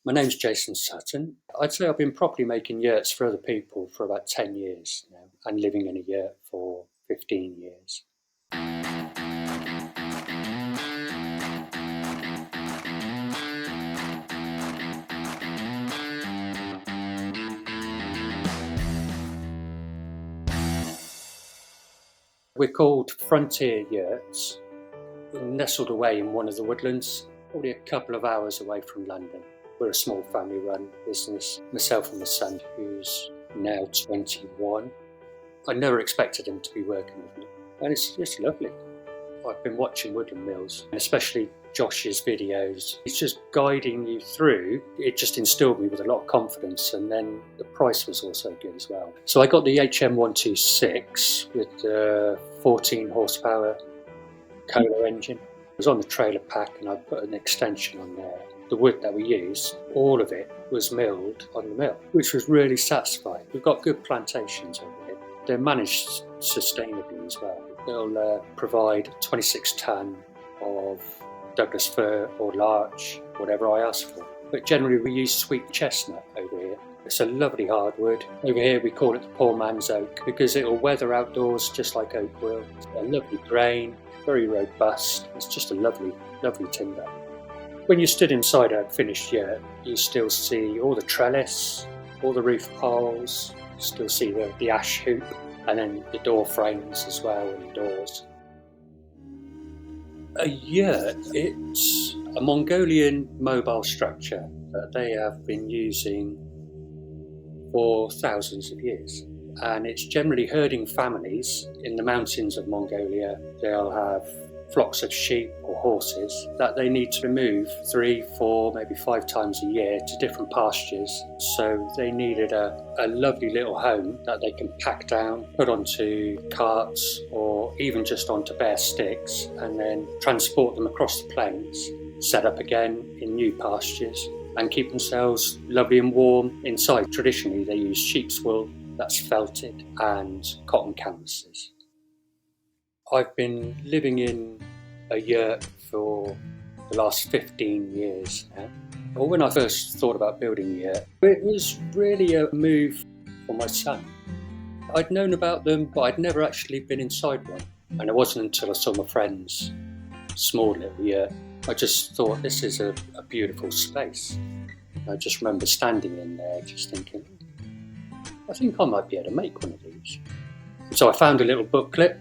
My name's Jason Sutton. I'd say I've been properly making yurts for other people for about 10 years now and living in a yurt for 15 years. We're called Frontier Yurts, nestled away in one of the woodlands, probably a couple of hours away from London. We're a small family-run business, myself and my son, who's now 21. I never expected him to be working with me, and it's just lovely. I've been watching Woodland Mills, and especially Josh's videos. He's just guiding you through. It just instilled me with a lot of confidence, and then the price was also good as well. So I got the HM126 with the 14 horsepower Kohler engine. It was on the trailer pack, and I put an extension on there. The wood that we used, all of it was milled on the mill, which was really satisfying. We've got good plantations over here. They're managed sustainably as well. They'll provide 26 tonne of Douglas fir or larch, whatever I ask for. But generally we use sweet chestnut over here. It's a lovely hardwood. Over here we call it the poor man's oak because it'll weather outdoors just like oak will. It's got a lovely grain, very robust. It's just a lovely, lovely timber. When you stood inside a finished yurt, you still see all the trellis, all the roof poles, still see the ash hoop, and then the door frames as well, and the doors. A yurt, it's a Mongolian mobile structure that they have been using for thousands of years. And it's generally herding families in the mountains of Mongolia. They'll have flocks of sheep or horses that they need to move 3, 4, maybe 5 times a year to different pastures. So they needed a lovely little home that they can pack down, put onto carts or even just onto bare sticks, and then transport them across the plains, set up again in new pastures and keep themselves lovely and warm inside. Traditionally they use sheep's wool that's felted and cotton canvases. I've been living in a yurt for the last 15 years now. Well, when I first thought about building a yurt, it was really a move for my son. I'd known about them, but I'd never actually been inside one. And it wasn't until I saw my friend's small little yurt, I just thought this is a beautiful space. I just remember standing in there just thinking, I think I might be able to make one of these. So I found a little booklet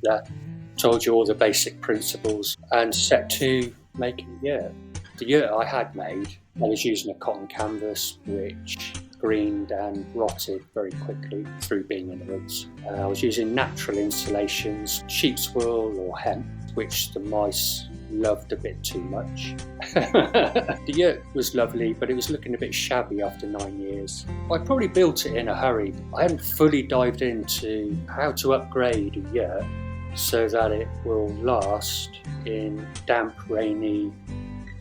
that told you all the basic principles and set to making a yurt. The yurt I had made, I was using a cotton canvas which greened and rotted very quickly through being in the woods. I was using natural insulations, sheep's wool or hemp, which the mice loved a bit too much. The yurt was lovely, but it was looking a bit shabby after 9 years. I probably built it in a hurry. I hadn't fully dived into how to upgrade a yurt so that it will last in damp, rainy,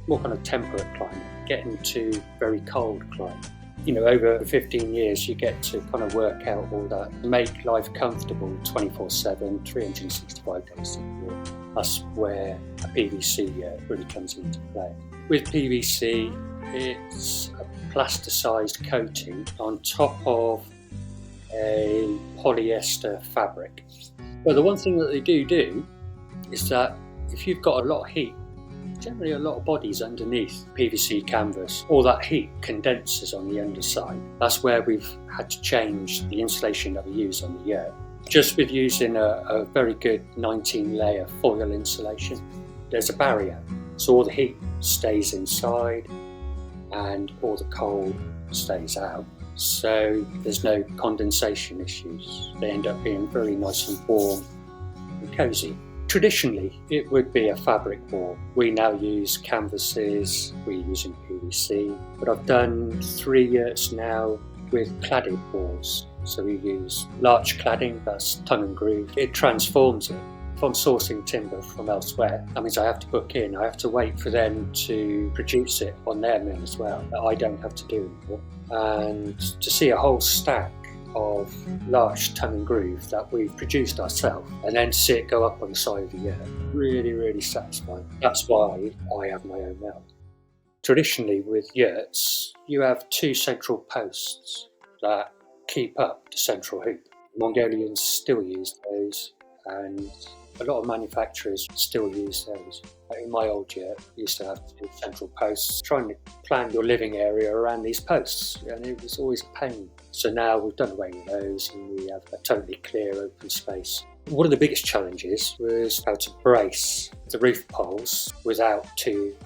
more kind of temperate climate, getting to very cold climate. You know, over 15 years you get to kind of work out all that, make life comfortable 24/7, 365 days a year. That's where a PVC really comes into play. With PVC, it's a plasticized coating on top of a polyester fabric. Well, the one thing that they do is that if you've got a lot of heat, generally a lot of bodies underneath PVC canvas, all that heat condenses on the underside. That's where we've had to change the insulation that we use on the yurt. Just with using a very good 19-layer foil insulation, there's a barrier. So all the heat stays inside and all the cold stays out. So there's no condensation issues. They end up being very nice and warm and cosy. Traditionally, it would be a fabric wall. We now use canvases, we're using PVC, but I've done 3 yurts now with cladded walls. So we use larch cladding, that's tongue and groove. It transforms it. If I'm sourcing timber from elsewhere, that means I have to book in. I have to wait for them to produce it on their mill as well. That I don't have to do anymore. And to see a whole stack of larch tongue and groove that we've produced ourselves, and then to see it go up on the side of the yurt, really, really satisfying. That's why I have my own mill. Traditionally with yurts, you have two central posts that keep up the central hoop. Mongolians still use those, and a lot of manufacturers still use those. In my old yurt, we used to have two central posts, trying to plan your living area around these posts, and it was always a pain. So now we've done away with those and we have a totally clear open space. One of the biggest challenges was how to brace the roof poles without two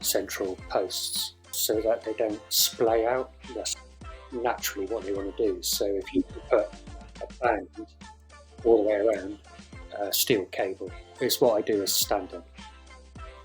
central posts so that they don't splay out. That's naturally what they want to do. So if you put a band all the way around, steel cable is what I do as standard.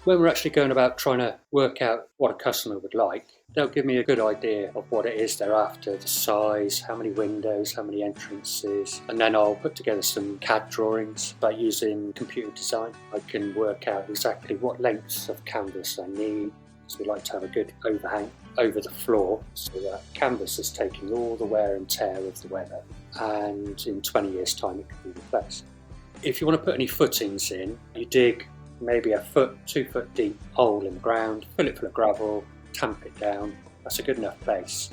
When we're actually going about trying to work out what a customer would like, they'll give me a good idea of what it is they're after, the size, how many windows, how many entrances, and then I'll put together some CAD drawings by using computer design. I can work out exactly what lengths of canvas I need, because we like to have a good overhang over the floor so that canvas is taking all the wear and tear of the weather, and in 20 years time it can be replaced. If you want to put any footings in, you dig maybe a 2 foot deep hole in the ground, fill it full of gravel, tamp it down. That's a good enough base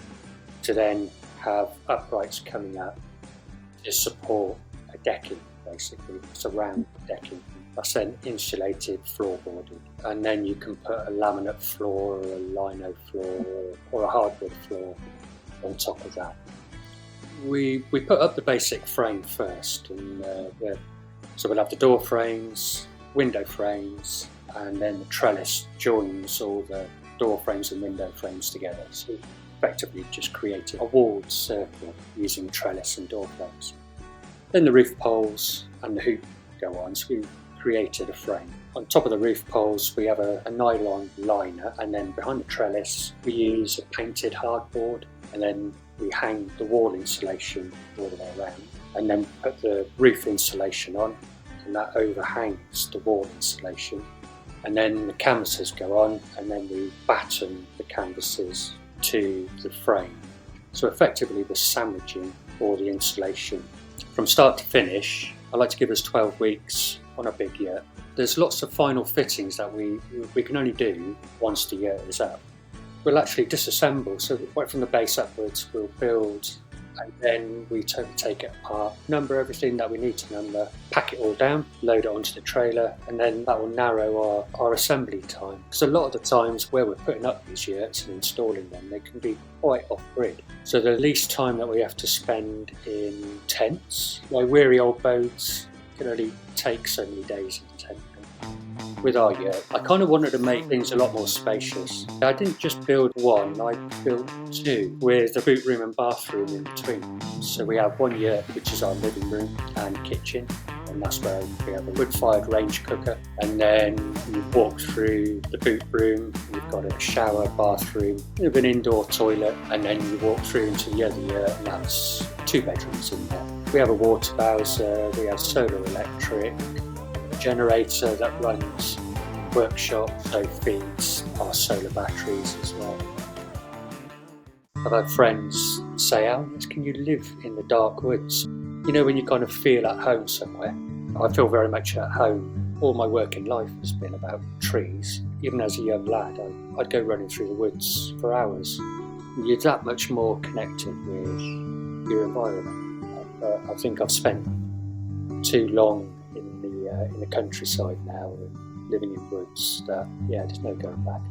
to then have uprights coming up to support a decking, basically. It's a round decking. That's then insulated floorboarding. And then you can put a laminate floor or a lino floor or a hardwood floor on top of that. We put up the basic frame first, and so we'll have the door frames, window frames, and then the trellis joins all the door frames and window frames together. So effectively just created a walled circle using trellis and door frames. Then the roof poles and the hoop go on, so we created a frame. On top of the roof poles we have a nylon liner, and then behind the trellis we use a painted hardboard, and then we hang the wall insulation all the way around, and then put the roof insulation on, and that overhangs the wall insulation. And then the canvases go on, and then we batten the canvases to the frame. So effectively we're sandwiching all the insulation. From start to finish, I like to give us 12 weeks on a big yurt. There's lots of final fittings that we can only do once the yurt is up. We'll actually disassemble, so right from the base upwards we'll build, and then we totally take it apart, number everything that we need to number, pack it all down, load it onto the trailer, and then that will narrow our assembly time. Because a lot of the times where we're putting up these yurts and installing them, they can be quite off-grid. So the least time that we have to spend in tents, my weary old boats can only take so many days in the tent. With our yurt, I kind of wanted to make things a lot more spacious. I didn't just build one, I built two with a boot room and bathroom in between. So we have one yurt which is our living room and kitchen, and that's where we have a wood-fired range cooker. And then you walk through the boot room, you've got a shower, bathroom, you have an indoor toilet, and then you walk through into the other yurt, and that's 2 bedrooms in there. We have a water bowser, we have solar electric, generator that runs workshop, so feeds our solar batteries as well. I've had friends say, "How can you live in the dark woods?" You know, when you kind of feel at home somewhere. I feel very much at home. All my work in life has been about trees. Even as a young lad, I'd go running through the woods for hours. You're that much more connected with your environment. I think I've spent too long in the countryside now, living in woods, that there's no going back.